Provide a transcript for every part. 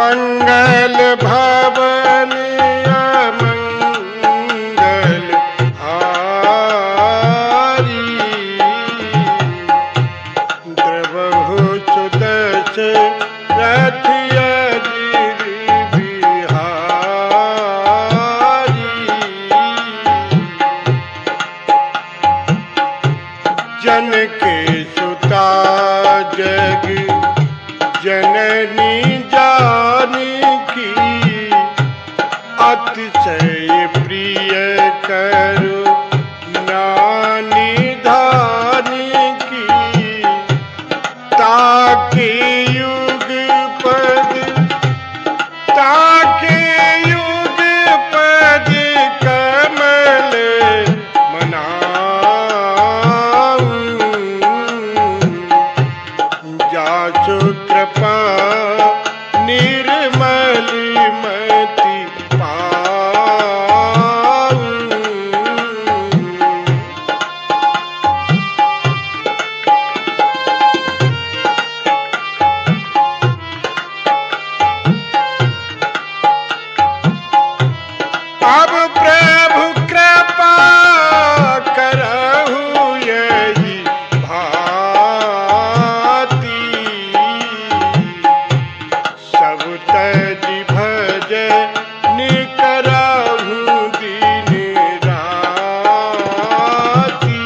मंगल भवन अमंगल हारी, द्रवहु सुदस रथ अजिर बिहारी। जन के सुता जग जननी जानकी, अतिशय प्रिय करुणा निधान की। ताके युग पद कमल मनाऊं, जासु कृपा निर्मली मति पाऊं। अब प्रभु कृपा करहु यही भांति, सब तज भजन करहु दिन राति।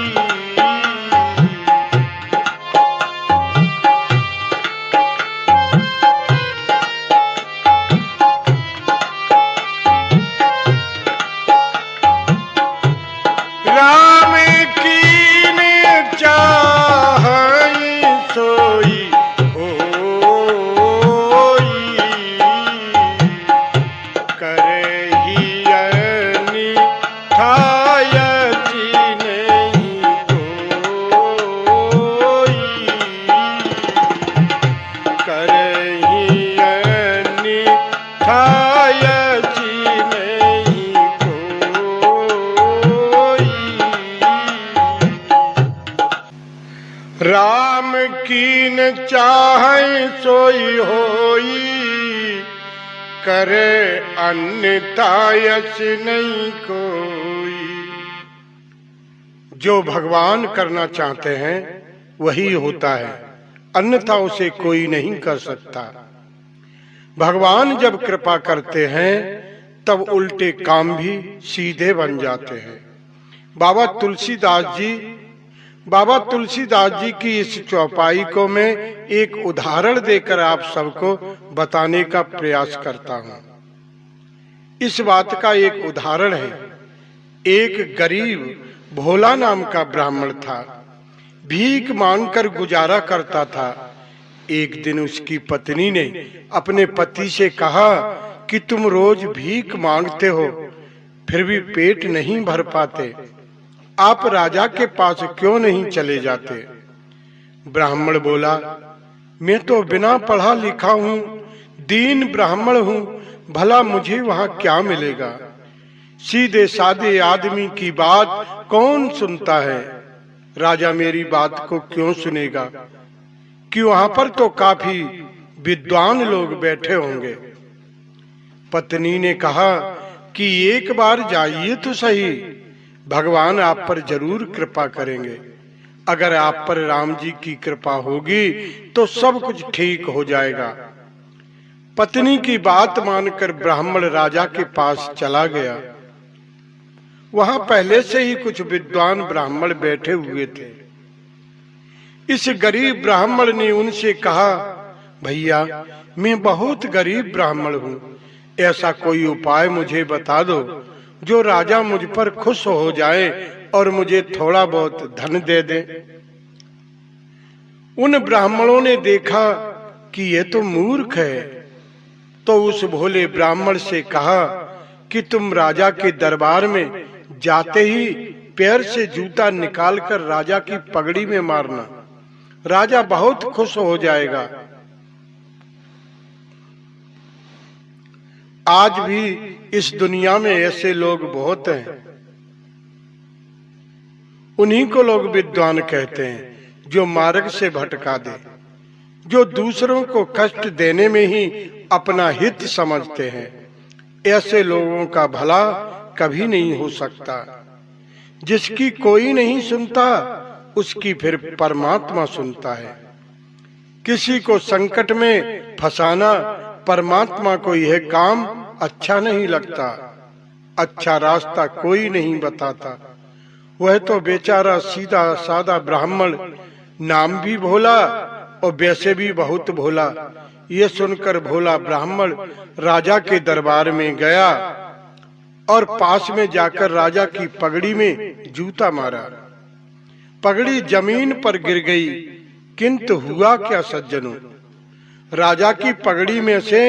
राम कीन चाहै सोई होई, करहि अनिठायति नहीं कोई, करहि अनिठायति नहीं कोई। राम कीन चाहै सोई होई, करे अन्यथा यश नहीं कोई। जो भगवान करना चाहते हैं वही होता है, अन्यथा उसे कोई नहीं कर सकता। भगवान जब कृपा करते हैं तब उल्टे काम भी सीधे बन जाते हैं। बाबा तुलसीदास जी की इस चौपाई को मैं एक उदाहरण देकर आप सबको बताने का प्रयास करता हूं। इस बात का एक उदाहरण है, एक गरीब भोला नाम का ब्राह्मण था, भीख मांगकर गुजारा करता था। एक दिन उसकी पत्नी ने अपने पति से कहा कि तुम रोज भीख मांगते हो, फिर भी पेट नहीं भर पाते, आप राजा के पास क्यों नहीं चले जाते? ब्राह्मण बोला, मैं तो बिना पढ़ा लिखा हूँ, दीन ब्राह्मण हूँ, भला मुझे वहां क्या मिलेगा? सीधे साधे आदमी की बात कौन सुनता है? राजा मेरी बात को क्यों सुनेगा कि वहां पर तो काफी विद्वान लोग बैठे होंगे। पत्नी ने कहा कि एक बार जाइए तो सही, भगवान आप पर जरूर कृपा करेंगे। अगर आप पर राम जी की कृपा होगी तो सब कुछ ठीक हो जाएगा। पत्नी की बात मानकर ब्राह्मण राजा के पास चला गया। वहां पहले से ही कुछ विद्वान ब्राह्मण बैठे हुए थे। इस गरीब ब्राह्मण ने उनसे कहा, भैया मैं बहुत गरीब ब्राह्मण हूँ, ऐसा कोई उपाय मुझे बता दो जो राजा मुझ पर खुश हो जाए और मुझे थोड़ा बहुत धन दे दे। उन ब्राह्मणों ने देखा कि ये तो मूर्ख है, तो उस भोले ब्राह्मण से कहा कि तुम राजा के दरबार में जाते ही पैर से जूता निकालकर राजा की पगड़ी में मारना, राजा बहुत खुश हो जाएगा। आज भी इस दुनिया में ऐसे लोग बहुत हैं, उन्हीं को लोग विद्वान कहते हैं, जो मार्ग से भटका दे। जो दूसरों को कष्ट देने में ही अपना हित समझते हैं। ऐसे लोगों का भला कभी नहीं हो सकता। जिसकी कोई नहीं सुनता, उसकी फिर परमात्मा सुनता है। किसी को संकट में फंसाना परमात्मा को यह काम अच्छा नहीं लगता। अच्छा रास्ता कोई नहीं बताता। वह तो बेचारा सीधा सादा ब्राह्मण, नाम भी भोला और वैसे भी बहुत भोला। ये सुनकर भोला ब्राह्मण राजा के दरबार में गया और पास में जाकर राजा की पगड़ी में जूता मारा। पगड़ी जमीन पर गिर गई, किंतु हुआ क्या सज्जनों, राजा की पगड़ी में से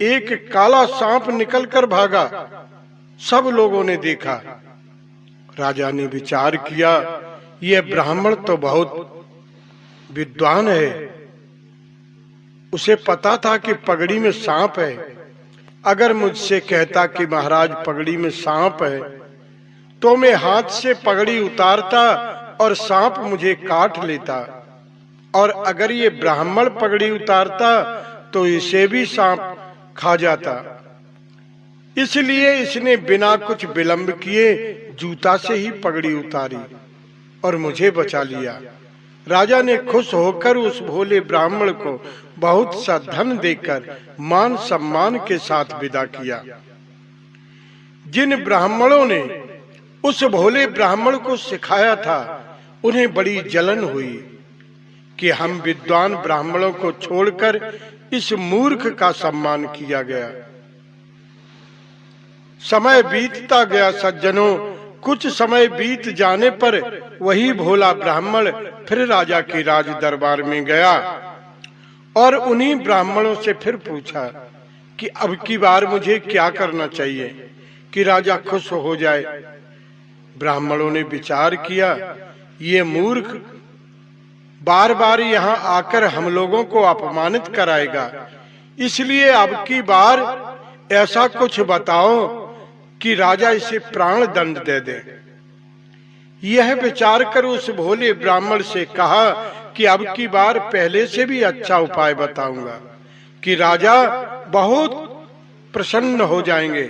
एक काला सांप निकलकर भागा। सब लोगों ने देखा। राजा ने विचार किया, यह ब्राह्मण तो बहुत विद्वान है। उसे पता था कि पगड़ी में सांप है। अगर मुझसे कहता कि महाराज पगड़ी में सांप है, तो मैं हाथ से पगड़ी उतारता और सांप मुझे काट लेता। और अगर ये ब्राह्मण पगड़ी उतारता तो इसे भी सांप खा जाता। इसलिए इसने बिना कुछ विलंब किए जूता से ही पगड़ी उतारी और मुझे बचा लिया। राजा ने खुश होकर उस भोले ब्राह्मण को बहुत सा धन देकर मान सम्मान के साथ विदा किया। जिन ब्राह्मणों ने उस भोले ब्राह्मण को सिखाया था, उन्हें बड़ी जलन हुई कि हम विद्वान ब्राह्मणों को छोड़कर इस मूर्ख का सम्मान किया गया। समय बीतता गया सज्जनों। कुछ समय बीत जाने पर वही भोला ब्राह्मण फिर राजा के राज दरबार में गया और उन्हीं ब्राह्मणों से फिर पूछा कि अब की बार मुझे क्या करना चाहिए कि राजा खुश हो जाए। ब्राह्मणों ने विचार किया, ये मूर्ख बार बार यहाँ आकर हम लोगों को अपमानित कराएगा, इसलिए अब की बार ऐसा कुछ बताओ कि राजा इसे प्राण दंड दे दे। यह विचार कर उस भोले ब्राह्मण से कहा कि अब की बार पहले से भी अच्छा उपाय बताऊंगा कि राजा बहुत प्रसन्न हो जाएंगे।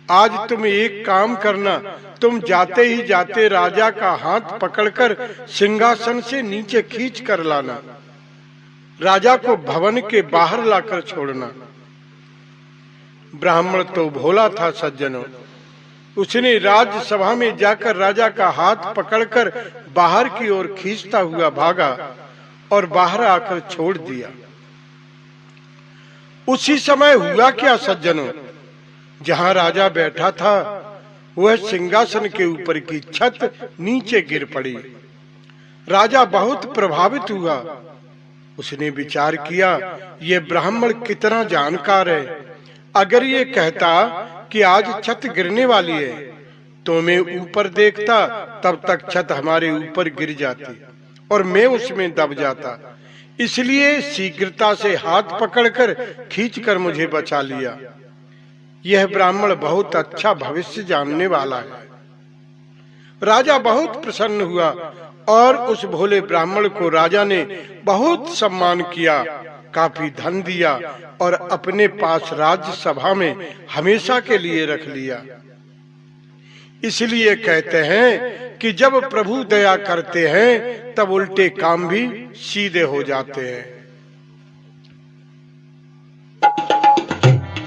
आज तुम एक काम करना, तुम जाते ही जाते राजा का हाथ पकड़कर सिंहासन से नीचे खींच कर लाना, राजा को भवन के बाहर लाकर छोड़ना। ब्राह्मण तो भोला था सज्जनों। उसने राज्यसभा में जाकर राजा का हाथ पकड़कर बाहर की ओर खींचता हुआ भागा और बाहर आकर छोड़ दिया। उसी समय हुआ क्या सज्जनों, जहां राजा बैठा था वह सिंहासन के ऊपर की छत नीचे गिर पड़ी। राजा बहुत प्रभावित हुआ। उसने विचार किया, यह ब्राह्मण कितना जानकार है। अगर ये कहता कि आज छत गिरने वाली है तो मैं ऊपर देखता, तब तक छत हमारे ऊपर गिर जाती और मैं उसमें दब जाता। इसलिए शीघ्रता से हाथ पकड़कर खींचकर मुझे बचा लिया। यह ब्राह्मण बहुत अच्छा भविष्य जानने वाला है। राजा बहुत प्रसन्न हुआ और उस भोले ब्राह्मण को राजा ने बहुत सम्मान किया, काफी धन दिया और अपने पास राज्यसभा में हमेशा के लिए रख लिया। इसलिए कहते हैं कि जब प्रभु दया करते हैं तब उल्टे काम भी सीधे हो जाते हैं।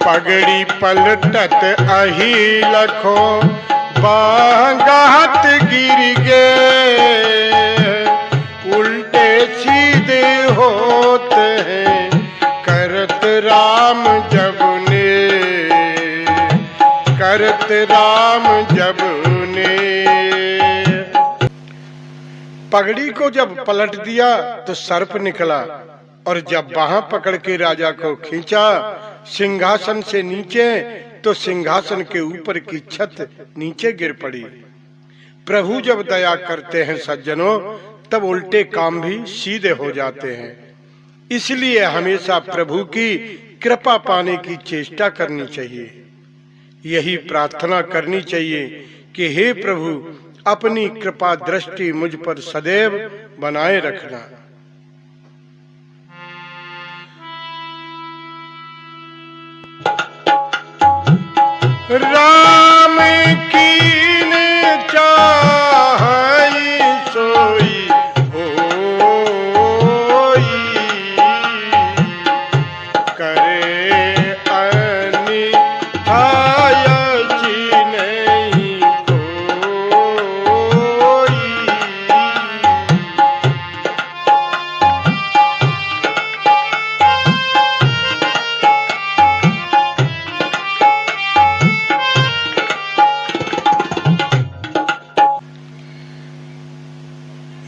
पगड़ी पलटत अही लखो बांगात गिर गए, उल्टे सीधे होते हैं करत राम जब ने, करत राम जब ने। पगड़ी को जब पलट दिया तो सर्प निकला और जब बाह पकड़ के राजा को खींचा सिंहासन से नीचे तो सिंहासन के ऊपर की छत नीचे गिर पड़ी। प्रभु जब दया करते हैं सज्जनों, तब उल्टे काम भी सीधे हो जाते हैं। इसलिए हमेशा प्रभु की कृपा पाने की चेष्टा करनी चाहिए। यही प्रार्थना करनी चाहिए कि हे प्रभु, अपनी कृपा दृष्टि मुझ पर सदैव बनाए रखना। राम कीन चाहई सोई होई, करे अन्याय नहीं कोई।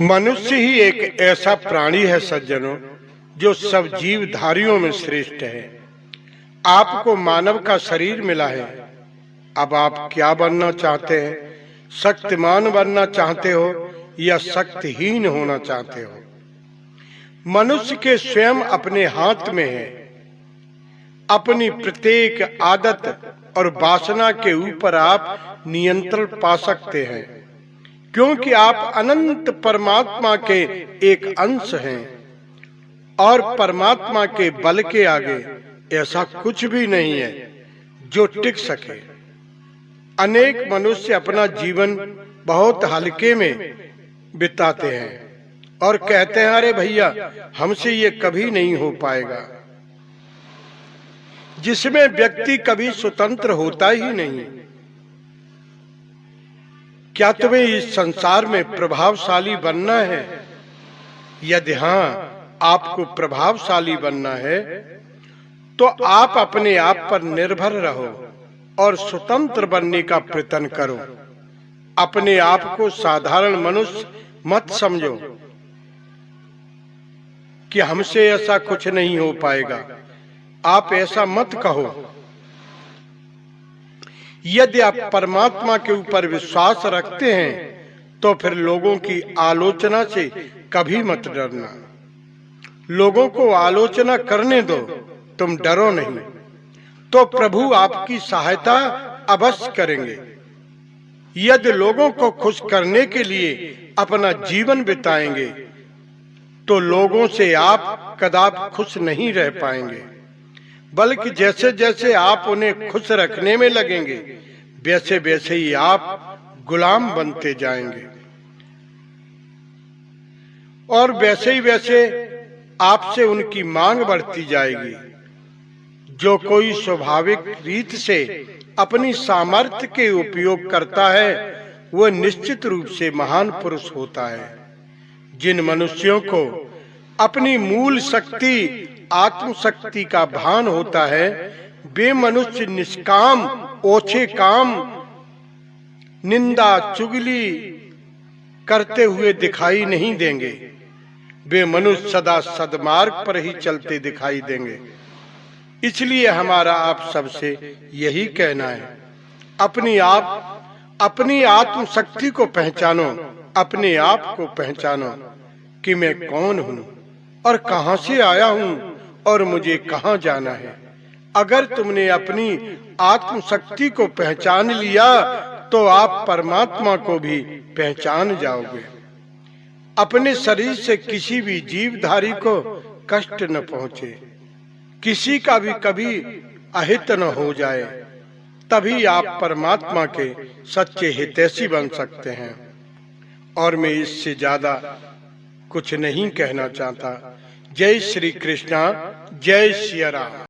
मनुष्य ही एक ऐसा प्राणी है सज्जनों, जो सब जीवधारियों में श्रेष्ठ है। आपको मानव का शरीर मिला है, अब आप क्या बनना चाहते हैं? शक्तिमान बनना चाहते हो या शक्तिहीन होना चाहते हो? मनुष्य के स्वयं अपने हाथ में है। अपनी प्रत्येक आदत और वासना के ऊपर आप नियंत्रण पा सकते हैं, क्योंकि आप अनंत परमात्मा के एक अंश हैं और परमात्मा के बल के आगे ऐसा कुछ भी नहीं है जो टिक सके। अनेक मनुष्य अपना जीवन बहुत हल्के में बिताते हैं और कहते हैं, अरे भैया हमसे ये कभी नहीं हो पाएगा, जिसमें व्यक्ति कभी स्वतंत्र होता ही नहीं। क्या तुम्हें इस संसार में प्रभावशाली बनना है? यदि हाँ, आपको प्रभावशाली बनना है तो आप अपने आप पर निर्भर रहो और स्वतंत्र बनने का प्रयत्न करो। अपने आप को साधारण मनुष्य मत समझो कि हमसे ऐसा कुछ नहीं हो पाएगा। आप ऐसा मत कहो। यदि आप परमात्मा के ऊपर विश्वास रखते हैं तो फिर लोगों की आलोचना से कभी मत डरना। लोगों को आलोचना करने दो, तुम डरो नहीं, तो प्रभु आपकी सहायता अवश्य करेंगे। यदि लोगों को खुश करने के लिए अपना जीवन बिताएंगे तो लोगों से आप कदापि खुश नहीं रह पाएंगे, बल्कि जैसे जैसे आप उन्हें खुश रखने में लगेंगे वैसे वैसे ही आप गुलाम बनते जाएंगे और वैसे ही वैसे आपसे उनकी मांग बढ़ती जाएगी। जो कोई स्वाभाविक रीत से अपनी सामर्थ्य के उपयोग करता है वह निश्चित रूप से महान पुरुष होता है। जिन मनुष्यों को अपनी मूल शक्ति आत्मशक्ति का भान होता है वे मनुष्य निष्काम ओछे काम निंदा चुगली करते हुए दिखाई नहीं देंगे। वे मनुष्य सदा सद्मार्ग पर ही चलते दिखाई देंगे। इसलिए हमारा आप सबसे यही कहना है, अपनी आत्मशक्ति को पहचानो, अपने आप को पहचानो कि मैं कौन हूँ और कहां से आया हूँ और मुझे कहां जाना है। अगर तुमने अपनी आत्मशक्ति को पहचान लिया तो आप परमात्मा को भी पहचान जाओगे। अपने शरीर से किसी भी जीवधारी को कष्ट न पहुंचे, किसी का भी कभी अहित न हो जाए, तभी आप परमात्मा के सच्चे हितैषी बन सकते हैं। और मैं इससे ज्यादा कुछ नहीं कहना चाहता। जय श्री कृष्णा, जय सिया राम।